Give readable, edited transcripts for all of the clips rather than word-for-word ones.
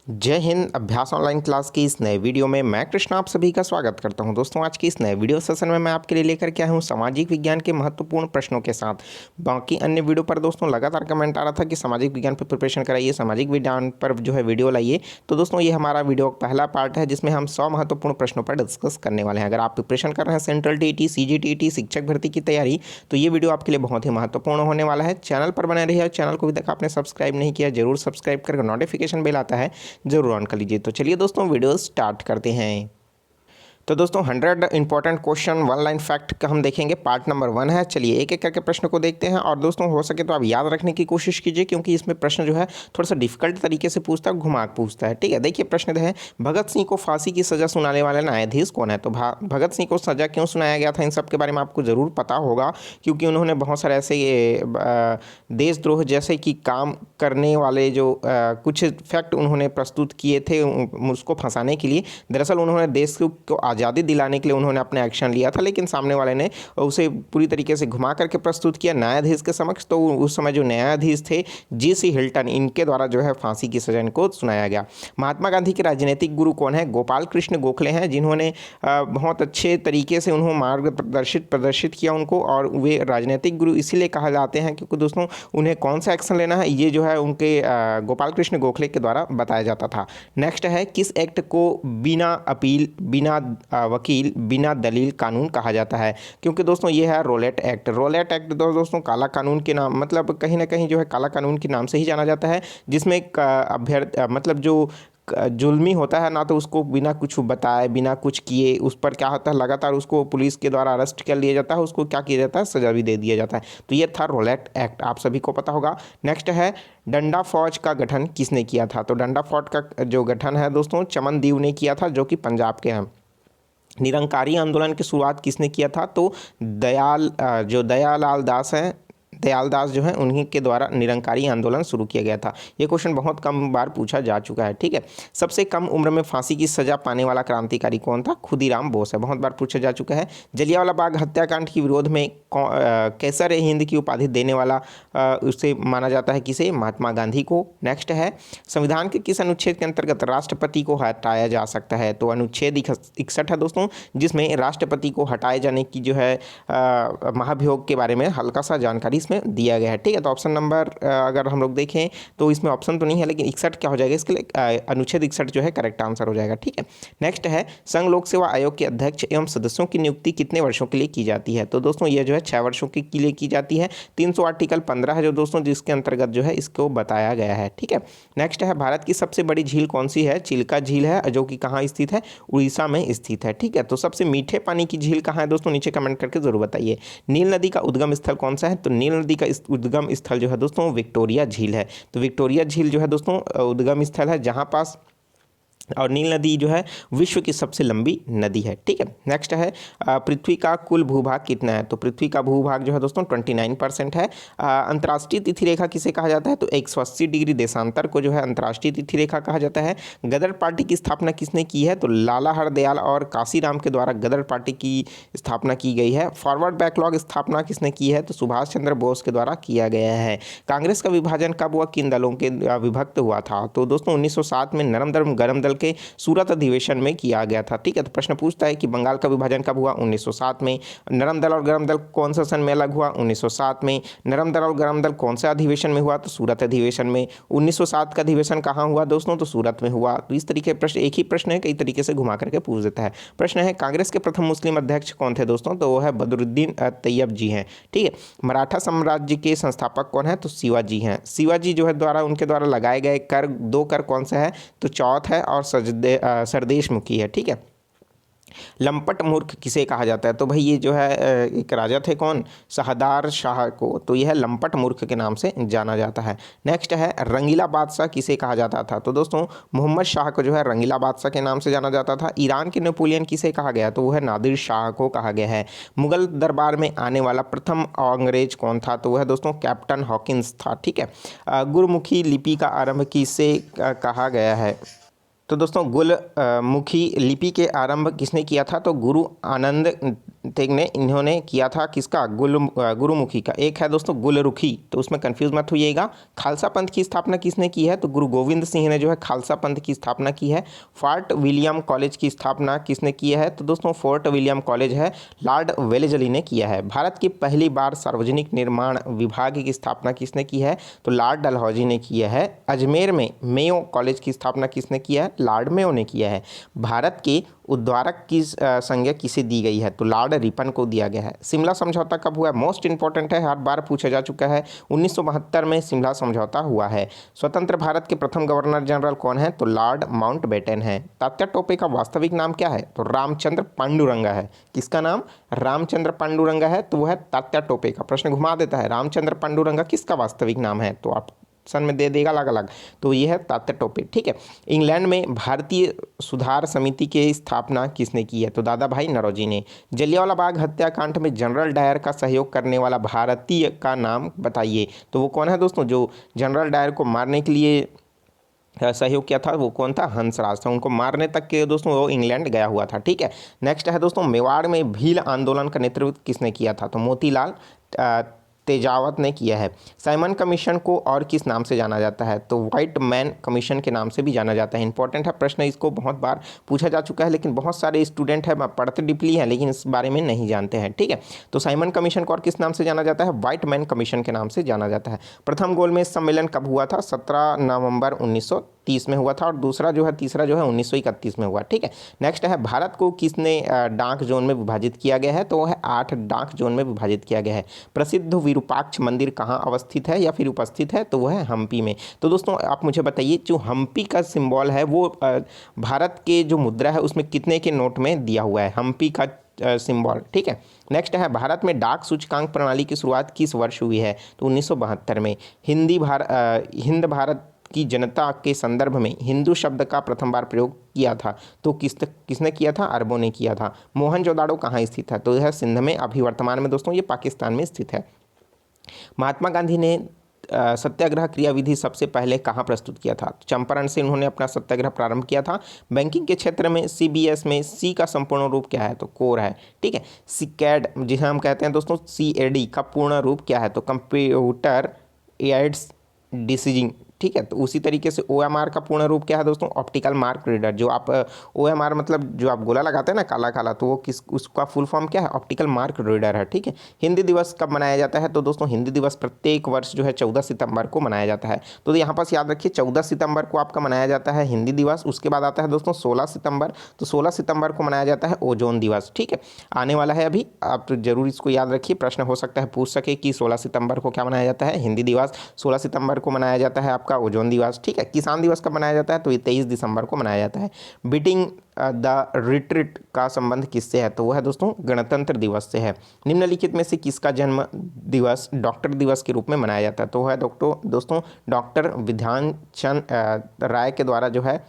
जय हिंद। अभ्यास online class की इस नए वीडियो में मैं कृष्णा आप सभी का स्वागत करता हूं। दोस्तों, आज की इस नए वीडियो सेशन में मैं आपके लिए लेकर के आया हूं सामाजिक विज्ञान के महत्वपूर्ण प्रश्नों के साथ। बाकी अन्य वीडियो पर दोस्तों लगातार कमेंट आ रहा था कि सामाजिक विज्ञान पर प्रिपरेशन कराइए, सामाजिक विज्ञान पर जो है वीडियो लाइए। तो दोस्तों, ये हमारा वीडियो पहला पार्ट है जिसमें हम 100 महत्वपूर्ण प्रश्नों पर डिस्कस करने वाले हैं। अगर आप प्रिपरेशन कर रहे हैं सेंट्रल टीईटी, सीजीटीईटी, शिक्षक भर्ती की तैयारी, तो ये वीडियो आपके लिए बहुत ही महत्वपूर्ण होने वाला है। चैनल पर बने रहिए। चैनल को अभी तक आपने सब्सक्राइब नहीं किया, जरूर सब्सक्राइब करके नोटिफिकेशन बेल आता है जरूर ऑन कर लीजिए। तो चलिए दोस्तों, वीडियो स्टार्ट करते हैं। तो दोस्तों, 100 important question one line fact का हम देखेंगे। पार्ट नंबर 1 है। चलिए एक एक करके प्रश्न को देखते हैं और दोस्तों हो सके तो आप याद रखने की कोशिश कीजिए, क्योंकि इसमें प्रश्न जो है थोड़ा सा डिफिकल्ट तरीके से पूछता है, घुमा के पूछता है। ठीक है, देखिए प्रश्न है, भगत सिंह को फांसी की सजा सुनाने वाले न्यायाधीश कौन है? तो भगत सिंह को सजा क्यों सुनाया गया था, इन सब के बारे में आपको ज़रूर पता होगा, क्योंकि उन्होंने बहुत सारे ऐसे देशद्रोह जैसे कि काम करने वाले जो कुछ फैक्ट उन्होंने प्रस्तुत किए थे उसको फंसाने के लिए। दरअसल उन्होंने देश को आज़ादी दिलाने के लिए उन्होंने अपने एक्शन लिया था, लेकिन सामने वाले ने उसे पूरी तरीके से घुमा करके प्रस्तुत किया न्यायाधीश के समक्ष। तो उस समय जो न्यायाधीश थे जीसी हिल्टन, इनके द्वारा जो है फांसी की सजा इनको सुनाया गया। महात्मा गांधी के राजनीतिक गुरु कौन है? गोपाल कृष्ण गोखले हैं, जिन्होंने बहुत अच्छे तरीके से उन्होंने मार्ग प्रदर्शित किया उनको, और वे राजनीतिक गुरु इसीलिए कहा जाते हैं क्योंकि दोस्तों उन्हें कौन सा एक्शन लेना है ये जो है उनके गोपाल कृष्ण गोखले के द्वारा बताया जाता था। नेक्स्ट है, किस एक्ट को बिना अपील, बिना वकील, बिना दलील कानून कहा जाता है? क्योंकि दोस्तों ये है रोलेट एक्ट। रोलेट एक्ट दोस्तों काला कानून के नाम, मतलब कहीं ना कहीं जो है काला कानून के नाम से ही जाना जाता है, जिसमें अभ्यर्थी मतलब जो जुल्मी होता है ना, तो उसको बिना कुछ बताए, बिना कुछ किए, उस पर क्या होता है लगातार उसको पुलिस के द्वारा अरेस्ट कर लिया जाता है, उसको क्या किया जाता है, सजा भी दे दिया जाता है। तो ये था रोलेट एक्ट, आप सभी को पता होगा। नेक्स्ट है, डंडा फौज का गठन किसने किया था? तो डंडा फौज का जो गठन है दोस्तों चमनदीव ने किया था, जो कि पंजाब के हैं। निरंकारी आंदोलन की शुरुआत किसने किया था? तो दयालाल दास हैं, दयाल दास जो है उन्हीं के द्वारा निरंकारी आंदोलन शुरू किया गया था। ये क्वेश्चन बहुत कम बार पूछा जा चुका है। ठीक है, सबसे कम उम्र में फांसी की सजा पाने वाला क्रांतिकारी कौन था? खुदीराम बोस है, बहुत बार पूछा जा चुका है। जलियांवाला बाग हत्याकांड के विरोध में कैसर ए हिंद की उपाधि देने वाला उसे माना जाता है किसे? महात्मा गांधी को। नेक्स्ट है, संविधान के किस अनुच्छेद के अंतर्गत राष्ट्रपति को हटाया जा सकता है? तो अनुच्छेद 61 है दोस्तों, जिसमें राष्ट्रपति को हटाए जाने की जो है महाभियोग के बारे में हल्का सा जानकारी में दिया गया है। ठीक है, तो ऑप्शन नंबर अगर हम लोग देखें तो इसमें ऑप्शन तो नहीं है, लेकिन 61 क्या हो जाएगा इसके लिए? अनुच्छेद 61 जो है करेक्ट आंसर हो जाएगा। ठीक है, नेक्स्ट है, संघ लोक सेवा आयोग के अध्यक्ष एवं सदस्यों की नियुक्ति कितने वर्षों के लिए की जाती है? तो दोस्तों ये जो है 6 वर्षों के लिए की जाती है। 300 आर्टिकल 15 है जो दोस्तों जिसके अंतर्गत जो है इसको बताया गया है। ठीक है, नेक्स्ट है, भारत की सबसे बड़ी झील कौन सी है? चिल्का झील है, जो कि कहाँ स्थित है? उड़ीसा में स्थित है। ठीक है, तो सबसे मीठे पानी की झील कहाँ है दोस्तों? नीचे कमेंट करके जरूर बताइए। नील नदी का उद्गम स्थल कौन सा है? तो नील नदी का उद्गम स्थल जो है दोस्तों विक्टोरिया झील है। तो विक्टोरिया झील जो है दोस्तों उद्गम स्थल है, जहां पास, और नील नदी जो है विश्व की सबसे लंबी नदी है। ठीक है, नेक्स्ट है, पृथ्वी का कुल भूभाग कितना है? तो पृथ्वी का भूभाग जो है दोस्तों 29% है। अंतर्राष्ट्रीय तिथि रेखा किसे कहा जाता है? तो 180 डिग्री देशांतर को जो है अंतर्राष्ट्रीय तिथि रेखा कहा जाता है। गदर पार्टी की स्थापना किसने की है? तो लाला हरदयाल और काशीराम के द्वारा गदर पार्टी की स्थापना की गई है। फॉरवर्ड बैकलॉग स्थापना किसने की है? तो सुभाष चंद्र बोस के द्वारा किया गया है। कांग्रेस का विभाजन कब हुआ? किन दलों के विभक्त हुआ था? तो दोस्तों 1907 में नरम दल गरम दल के सूरत अधिवेशन में किया गया था। ठीक है, तो प्रश्न पूछता है कि बंगाल का विभाजन कब हुआ? 1907 में। नरम दल और गरम दल कौन सा सन में अलग हुआ? 1907 में। नरम दल और गरम दल कौन सा अधिवेशन में हुआ? तो सूरत अधिवेशन में। 1907 का अधिवेशन कहाँ हुआ दोस्तों? तो सूरत में हुआ। तो इस तरीके प्रश्न, एक ही प्रश्न है कई तरीके से घुमा करके पूछ देता है। प्रश्न है, कांग्रेस के प्रथम मुस्लिम अध्यक्ष कौन थे दोस्तों? तो वो है बदरुद्दीन तैयब जी हैं। ठीक है, मराठा साम्राज्य के संस्थापक कौन है? तो शिवाजी हैं। शिवाजी जो है द्वारा उनके द्वारा लगाए गए कर, 2 कर कौन सा है? तो चौथ है और सरदेशमुखी है। ठीक है, लंपट मूर्ख किसे कहा जाता है? तो भाई ये जो है एक राजा थे, कौन? शाहदार शाह को, तो यह लंपट मूर्ख के नाम से जाना जाता है। नेक्स्ट है, रंगीला बादशाह किसे कहा जाता था? तो दोस्तों मोहम्मद शाह को जो है रंगीला बादशाह के नाम से जाना जाता था। ईरान के नेपोलियन किसे कहा गया? तो वह है नादिर शाह को कहा गया है। मुगल दरबार में आने वाला प्रथम अंग्रेज कौन था? तो वह दोस्तों कैप्टन हॉकिंस था। ठीक है, गुरमुखी लिपि का आरंभ किसे कहा गया है? तो दोस्तों गुलमुखी लिपि के आरंभ किसने किया था? तो गुरु आनंद ने इन्होंने किया था किसका, गुरुमुखी का। एक है दोस्तों गुलरुखी, तो उसमें कंफ्यूज मत होइएगा। खालसा पंथ की स्थापना किसने की है, तो गुरु गोविंद सिंह ने जो है खालसा पंथ की स्थापना की है। फोर्ट विलियम कॉलेज की स्थापना किसने की है, तो दोस्तों फोर्ट विलियम कॉलेज है लॉर्ड वेलेजली ने किया है। भारत की पहली बार सार्वजनिक निर्माण विभाग की स्थापना किसने की है, तो लॉर्ड डलहौजी ने किया है। अजमेर में मेयो कॉलेज की स्थापना किसने किया है, लॉर्ड मेयो ने किया है। भारत के उद्वारक की संज्ञा किसे दी गई है, तो लॉर्ड रिपन को दिया गया है। शिमला समझौता कब हुआ, मोस्ट इंपॉर्टेंट है, हर बार पूछा जा चुका है। 1972 में शिमला समझौता हुआ है। स्वतंत्र भारत के प्रथम गवर्नर जनरल कौन है, तो लॉर्ड माउंटबेटन है। तात्या टोपे का वास्तविक नाम क्या है, तो रामचंद्र पांडुरंगा है। किसका नाम, रामचंद्र पांडुरंगा है, तो वो है तात्या टोपे का। प्रश्न घुमा देता है, रामचंद्र पांडुरंगा किसका वास्तविक नाम है, तो आप ऑप्शन में दे देगा अलग अलग, तो ये है तात्या टोपे। ठीक है। इंग्लैंड में भारतीय सुधार समिति की स्थापना किसने की है, तो दादा भाई नौरोजी ने। जलियांवाला बाग हत्याकांड में जनरल डायर का सहयोग करने वाला भारतीय का नाम बताइए, तो वो कौन है दोस्तों, जो जनरल डायर को मारने के लिए सहयोग किया था वो कौन था, हंसराज था। उनको मारने तक के दोस्तों वो इंग्लैंड गया हुआ था। ठीक है। नेक्स्ट है दोस्तों, मेवाड़ में भील आंदोलन का नेतृत्व किसने किया था, तो मोतीलाल तेजावत ने किया है। साइमन कमीशन को और किस नाम से जाना जाता है, तो व्हाइट मैन कमीशन के नाम से भी जाना जाता है। इंपॉर्टेंट है प्रश्न, इसको बहुत बार पूछा जा चुका है, लेकिन बहुत सारे स्टूडेंट है पढ़ते डीपली हैं लेकिन इस बारे में नहीं जानते हैं। ठीक है। तो साइमन कमीशन को और किस नाम से जाना जाता है, व्हाइट मैन कमीशन के नाम से जाना जाता है। प्रथम गोलमेज सम्मेलन कब हुआ था, 17 नवंबर 1930 में हुआ था, और दूसरा जो है तीसरा जो है 1931 में हुआ। ठीक है। नेक्स्ट है, भारत को किसने डाक जोन में विभाजित किया गया है, तो वो है 8 डाक जोन में विभाजित किया गया है। प्रसिद्ध विरूपाक्ष मंदिर कहाँ अवस्थित है या फिर उपस्थित है, तो वो है हम्पी में। तो दोस्तों आप मुझे बताइए, जो हम्पी का सिंबल है वो भारत के जो मुद्रा है उसमें कितने के नोट में दिया हुआ है, हम्पी का सिंबल। ठीक है। नेक्स्ट है, भारत में डाक सूचकांक प्रणाली की शुरुआत किस वर्ष हुई है, तो 1972 में। हिंद भारत की जनता के संदर्भ में हिंदू शब्द का प्रथम बार प्रयोग किया था, तो किसने किया था, अरबों ने किया था। मोहनजोदाड़ो कहाँ स्थित है, तो यह सिंध में, अभी वर्तमान में दोस्तों ये पाकिस्तान में स्थित है। महात्मा गांधी ने सत्याग्रह क्रियाविधि सबसे पहले कहाँ प्रस्तुत किया था, चंपारण से उन्होंने अपना सत्याग्रह प्रारंभ किया था। बैंकिंग के क्षेत्र में CBS में सी का संपूर्ण रूप क्या है, तो कोर है। ठीक है। सिकैड जिसे हम कहते हैं दोस्तों CAD का पूर्ण रूप क्या है, तो कंप्यूटर एड्स डिसीजिंग। ठीक है। तो उसी तरीके से OMR का पूर्ण रूप क्या है दोस्तों, ऑप्टिकल मार्क रीडर। जो आप OMR मतलब जो आप गोला लगाते हैं ना काला काला, तो वो उसका फुल फॉर्म क्या है, ऑप्टिकल मार्क रीडर है। ठीक है। हिंदी दिवस कब मनाया जाता है, तो दोस्तों हिंदी दिवस प्रत्येक वर्ष जो है 14 सितंबर को मनाया जाता है। तो यहाँ पास याद रखिए 14 सितंबर को आपका मनाया जाता है हिंदी दिवस। उसके बाद आता है दोस्तों 16 सितंबर, तो 16 सितंबर को मनाया जाता है ओजोन दिवस। ठीक है। आने वाला है अभी, आप जरूर इसको याद रखिए, प्रश्न हो सकता है पूछ सके कि 16 सितंबर को क्या मनाया जाता है, हिंदी दिवस। 16 सितंबर को मनाया जाता है आपका ओजोन दिवस। ठीक है। किसान दिवस कब मनाया जाता है, तो ये 23 दिसंबर को मनाया जाता है। बीटिंग द रिट्रीट का संबंध किससे है, तो वह है दोस्तों गणतंत्र दिवस से है। निम्नलिखित में से किसका जन्म दिवस डॉक्टर दिवस के रूप में मनाया जाता है, तो वह है दोस्तों डॉक्टर विधान चंद राय के द्वारा जो है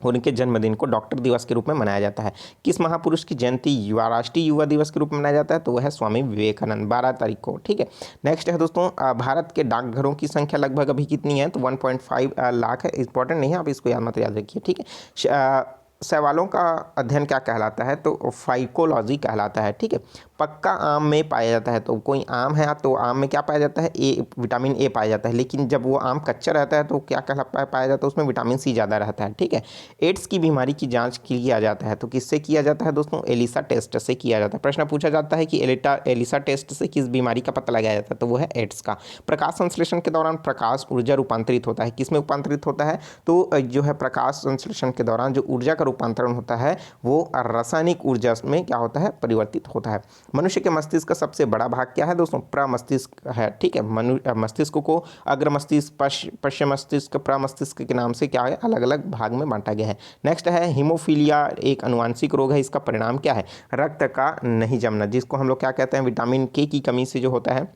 उनके जन्मदिन को डॉक्टर दिवस के रूप में मनाया जाता है। किस महापुरुष की जयंती राष्ट्रीय युवा दिवस के रूप में मनाया जाता है, तो वह है स्वामी विवेकानंद, 12 तारीख को। ठीक है। नेक्स्ट है दोस्तों, भारत के डाकघरों की संख्या लगभग अभी कितनी है, तो 1.5 लाख है। इंपॉर्टेंट नहीं है, आप इसको याद रखिए। ठीक है। शैवालों का अध्ययन क्या कहलाता है, तो फाइकोलॉजी कहलाता है। ठीक है। पक्का आम में पाया जाता है, तो कोई आम है तो आम में क्या पाया जाता है, विटामिन ए पाया जाता है। लेकिन जब वो आम कच्चा रहता है तो क्या पाया जाता है, उसमें विटामिन सी ज़्यादा रहता है। ठीक है। एड्स की बीमारी की जांच किया जाता है, तो किससे किया जाता है दोस्तों, एलिसा टेस्ट से किया जाता है। प्रश्न पूछा जाता है कि एलिसा टेस्ट से किस बीमारी का पता लगाया जाता है, तो वो है एड्स का। प्रकाश संश्लेषण के दौरान प्रकाश ऊर्जा रूपांतरित होता है, किसमें रूपांतरित होता है, तो जो है प्रकाश संश्लेषण के दौरान जो ऊर्जा का रूपांतरण होता है वो रासायनिक ऊर्जा में क्या होता है, परिवर्तित होता है। मनुष्य के मस्तिष्क का सबसे बड़ा भाग क्या है दोस्तों, प्रमस्तिष्क है। ठीक है। मस्तिष्क को अग्र मस्तिष्क, पश्चिम मस्तिष्क, प्रमस्तिष्क के नाम से क्या है, अलग अलग भाग में बांटा गया है। नेक्स्ट है, हीमोफीलिया एक अनुवांशिक रोग है, इसका परिणाम क्या है, रक्त का नहीं जमना, जिसको हम लोग क्या कहते हैं, विटामिन के की कमी से जो होता है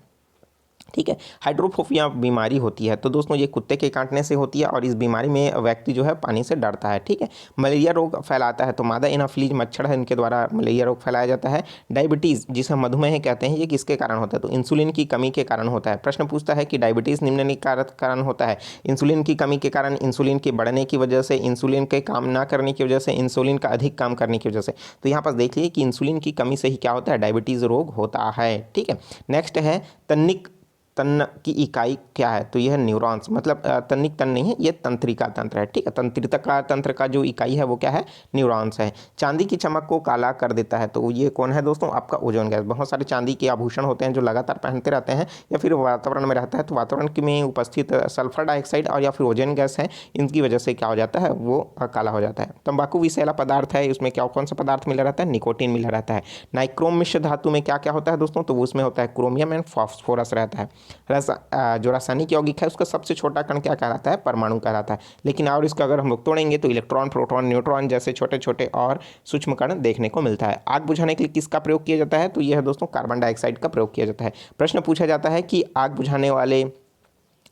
ठीक है। हाइड्रोफोबिया बीमारी होती है तो दोस्तों ये कुत्ते के काटने से होती है और इस बीमारी में व्यक्ति जो है पानी से डरता है। ठीक है। मलेरिया रोग फैलाता है तो मादा एनाफिलीज मच्छर है, इनके द्वारा मलेरिया रोग फैलाया जाता है। डायबिटीज़ जिसे मधुमेह कहते हैं, ये किसके कारण होता है? तो इंसुलिन की कमी के कारण होता है। प्रश्न पूछता है कि डायबिटीज़ निम्नलिखित कारण होता है। इंसुलिन की कमी के कारण, इंसुलिन के बढ़ने की वजह से, इंसुलिन के काम ना करने की वजह से, इंसुलिन का अधिक काम करने की वजह से। तो यहाँ पर देख लीजिए कि इंसुलिन की कमी से ही क्या होता है? डायबिटीज़ रोग होता है। ठीक है। नेक्स्ट है तन्निक तन्न की इकाई क्या है? तो यह है न्यूरॉन्स, मतलब तन्निक तन नहीं है, ये तंत्रिका तंत्र है। ठीक है। तंत्रिका तंत्र का जो इकाई है वो क्या है? न्यूरॉन्स है। चांदी की चमक को काला कर देता है तो ये कौन है दोस्तों? आपका ओजोन गैस। बहुत सारे चांदी के आभूषण होते हैं जो लगातार पहनते रहते हैं या फिर वातावरण में रहता है, तो वातावरण में उपस्थित सल्फर डाइऑक्साइड और या फिर ओजोन गैस है, इनकी वजह से क्या हो जाता है? वो काला हो जाता है। तंबाकू विषैला पदार्थ है, उसमें क्या कौन सा पदार्थ मिला रहता है? निकोटीन मिला रहता है। नाइक्रोम मिश्र धातु में क्या क्या होता है दोस्तों? तो उसमें होता है क्रोमियम एंड फास्फोरस रहता है। जो रासायनिक यौगिक है उसका सबसे छोटा कण क्या कहलाता है? परमाणु कहलाता है। लेकिन और इसका अगर हम लोग तोड़ेंगे तो इलेक्ट्रॉन, प्रोटॉन, न्यूट्रॉन जैसे छोटे छोटे और सूक्ष्म कण देखने को मिलता है। आग बुझाने के लिए किसका प्रयोग किया जाता है? तो यह है दोस्तों कार्बन डाइऑक्साइड का प्रयोग किया जाता है। प्रश्न पूछा जाता है कि आग बुझाने वाले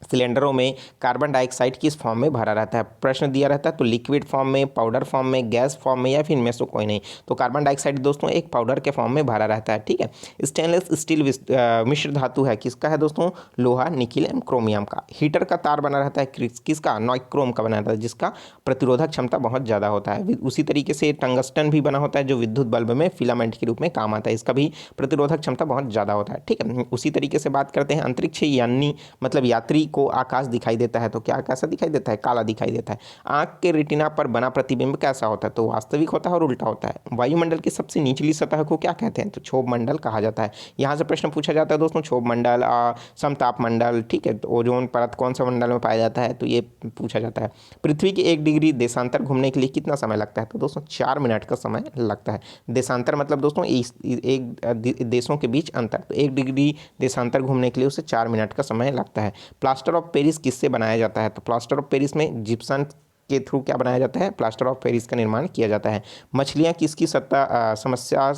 सिलेंडरों में कार्बन डाइऑक्साइड किस फॉर्म में भरा रहता है? प्रश्न दिया रहता है तो लिक्विड फॉर्म में, पाउडर फॉर्म में, गैस फॉर्म में या फिर इनमें से कोई नहीं। तो कार्बन डाइऑक्साइड दोस्तों एक पाउडर के फॉर्म में भरा रहता है। ठीक है। स्टेनलेस स्टील मिश्र धातु है, किसका है दोस्तों? लोहा, निकिल एवं क्रोमियम का। हीटर का तार बना रहता है किसका? नाइक्रोम का बना रहता है, जिसका प्रतिरोधक क्षमता बहुत ज़्यादा होता है। उसी तरीके से टंगस्टन भी बना होता है जो विद्युत बल्ब में फिलामेंट के रूप में काम आता है, इसका भी प्रतिरोधक क्षमता बहुत ज़्यादा होता है। ठीक है। उसी तरीके से बात करते हैं अंतरिक्ष यानी मतलब यात्री को आकाश दिखाई देता है तो क्या कैसा दिखाई देता है? काला दिखाई देता है। आंख के रेटिना पर बना प्रतिबिंब कैसा होता है? तो वास्तविक होता है और उल्टा होता है। वायुमंडल की सबसे निचली सतह को क्या कहते हैं? तो क्षोभ मंडल कहा जाता है। यहाँ से प्रश्न पूछा जाता है दोस्तों क्षोभ मंडल, समताप मंडल। ठीक है। तो ओजोन परत कौन सा मंडल में पाया जाता है? तो ये पूछा जाता है। पृथ्वी के 1 डिग्री देशांतर घूमने के लिए कितना समय लगता है? तो दोस्तों 4 मिनट का समय लगता है। देशांतर मतलब दोस्तों एक देशों के बीच अंतर, तो 1 डिग्री देशांतर घूमने के लिए उसे 4 मिनट का समय लगता है। प्लास्टर ऑफ पेरिस किससे बनाया जाता है? तो प्लास्टर ऑफ पेरिस में जिप्सन के थ्रू क्या बनाया जाता है? प्लास्टर ऑफ पेरिस का निर्माण किया जाता है। मछलियाँ किसकी समस्या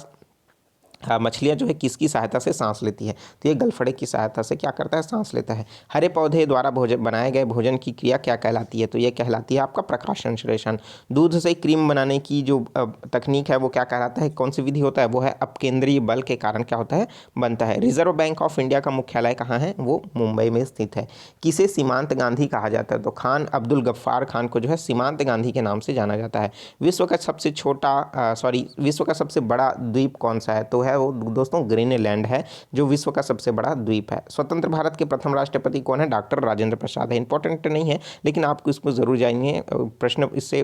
मछलियाँ जो है किसकी सहायता से सांस लेती है? तो ये गलफड़े की सहायता से क्या करता है? सांस लेता है। हरे पौधे द्वारा भोजन बनाए गए भोजन की क्रिया क्या कहलाती है? तो ये कहलाती है आपका प्रकाश संश्लेषण। दूध से क्रीम बनाने की जो तकनीक है वो क्या कहलाता है? कौन सी विधि होता है? वो है अपकेंद्रीय बल के कारण क्या होता है? बनता है। रिजर्व बैंक ऑफ इंडिया का मुख्यालय कहाँ है? वो मुंबई में स्थित है। किसे सीमांत गांधी कहा जाता है? तो खान अब्दुल गफ्फार खान को जो है सीमांत गांधी के नाम से जाना जाता है। विश्व का सबसे बड़ा द्वीप कौन सा है? तो है वो दोस्तों ग्रीनलैंड है, जो विश्व का सबसे बड़ा द्वीप है। स्वतंत्र भारत के प्रथम राष्ट्रपति कौन है? डॉक्टर राजेंद्र प्रसाद है। इंपॉर्टेंट नहीं है लेकिन आपको इसको जरूर जानिए, प्रश्न इससे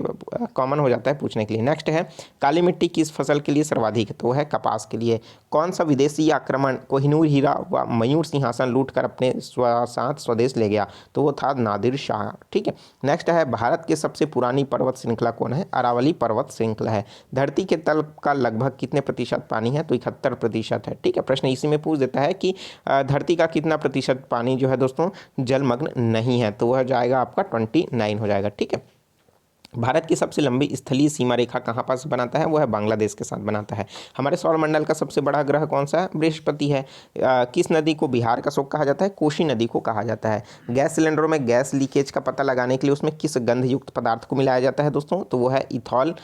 कॉमन हो जाता है पूछने के लिए। नेक्स्ट है काली मिट्टी किस फसल के लिए सर्वाधिक है? तो है कपास के लिए। कौन सा विदेशी आक्रमण कोहिनूर हीरा व मयूर सिंहासन लूट कर अपने साथ स्वदेश ले गया? तो वो था नादिर शाह। ठीक है। नेक्स्ट है भारत की सबसे पुरानी पर्वत श्रृंखला कौन है? अरावली पर्वत श्रृंखला है। धरती के तल का लगभग कितने प्रतिशत पानी है? तो 71% है। ठीक है। प्रश्न इसी में पूछ देता है कि धरती का कितना प्रतिशत पानी जो है दोस्तों जलमग्न नहीं है? तो वह जाएगा आपका 29 हो जाएगा। ठीक है। भारत की सबसे लंबी स्थलीय सीमा रेखा कहाँ पास बनाता है? वो है बांग्लादेश के साथ बनाता है। हमारे सौरमंडल का सबसे बड़ा ग्रह कौन सा है? बृहस्पति है। किस नदी को बिहार का शोक कहा जाता है? कोसी नदी को कहा जाता है। गैस सिलेंडरों में गैस लीकेज का पता लगाने के लिए उसमें किस गंधयुक्त पदार्थ को मिलाया जाता है दोस्तों? तो वो है इथॉल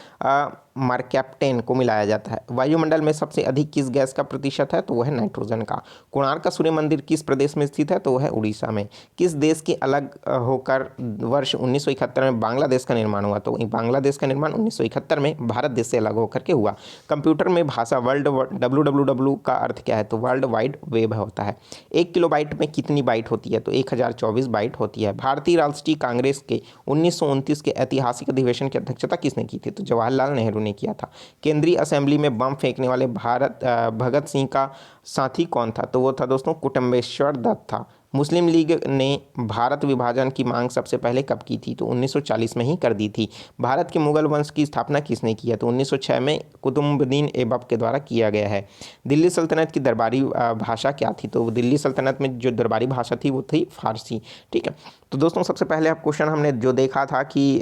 मरकैप्टेन को मिलाया जाता है। वायुमंडल में सबसे अधिक किस गैस का प्रतिशत है? तो वह है नाइट्रोजन का। कोणार्क का सूर्य मंदिर किस प्रदेश में स्थित है? तो वह है उड़ीसा में। किस देश के अलग होकर वर्ष 1971 में बांग्लादेश का निर्माण हुआ? तो बांग्लादेश का निर्माण 1971 में भारत देश से अलग होकर के हुआ। कंप्यूटर में भाषा वर्ल्ड WWW का अर्थ क्या है? तो वर्ल्ड वाइड वेब होता है। 1 किलोबाइट में कितनी बाइट होती है? तो 1024 बाइट होती है। भारतीय राष्ट्रीय कांग्रेस के 1929 के ऐतिहासिक अधिवेशन की अध्यक्षता किसने की थी? तो जवाहरलाल नेहरू ने किया था। केंद्रीय असेंबली में बम फेंकने वाले भगत सिंह का साथी कौन था? तो वो था दोस्तों कुटुंबेश्वर दत्त था। मुस्लिम लीग ने भारत विभाजन की मांग सबसे पहले कब की थी? तो 1940 में ही कर दी थी। भारत के मुगल वंश की स्थापना किसने किया? तो 1906 में कुतुबुद्दीन ऐबक के द्वारा किया गया है। दिल्ली सल्तनत की दरबारी भाषा क्या थी? तो दिल्ली सल्तनत में जो दरबारी भाषा थी वो थी फारसी। ठीक है। तो दोस्तों सबसे पहले आप क्वेश्चन हमने जो देखा था कि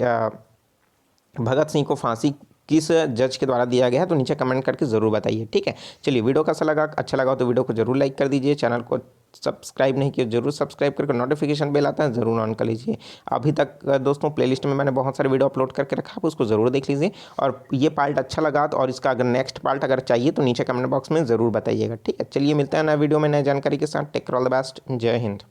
भगत सिंह को फांसी किस जज के द्वारा दिया गया है, तो नीचे कमेंट करके ज़रूर बताइए। ठीक है, चलिए वीडियो कैसा लगा, अच्छा लगा तो वीडियो को जरूर लाइक कर दीजिए, चैनल को सब्सक्राइब नहीं किया जरूर सब्सक्राइब करके नोटिफिकेशन बेल आता है ज़रूर ऑन कर लीजिए। अभी तक दोस्तों प्लेलिस्ट में मैंने बहुत सारे वीडियो अपलोड करके रखा है, उसको ज़रूर देख लीजिए। और ये पार्ट अच्छा लगा तो, और इसका अगर नेक्स्ट पार्ट अगर चाहिए तो नीचे कमेंट बॉक्स में ज़रूर बताइएगा। ठीक है, चलिए मिलते हैं नए वीडियो में नई जानकारी के साथ। Take care, all the best, जय हिंद।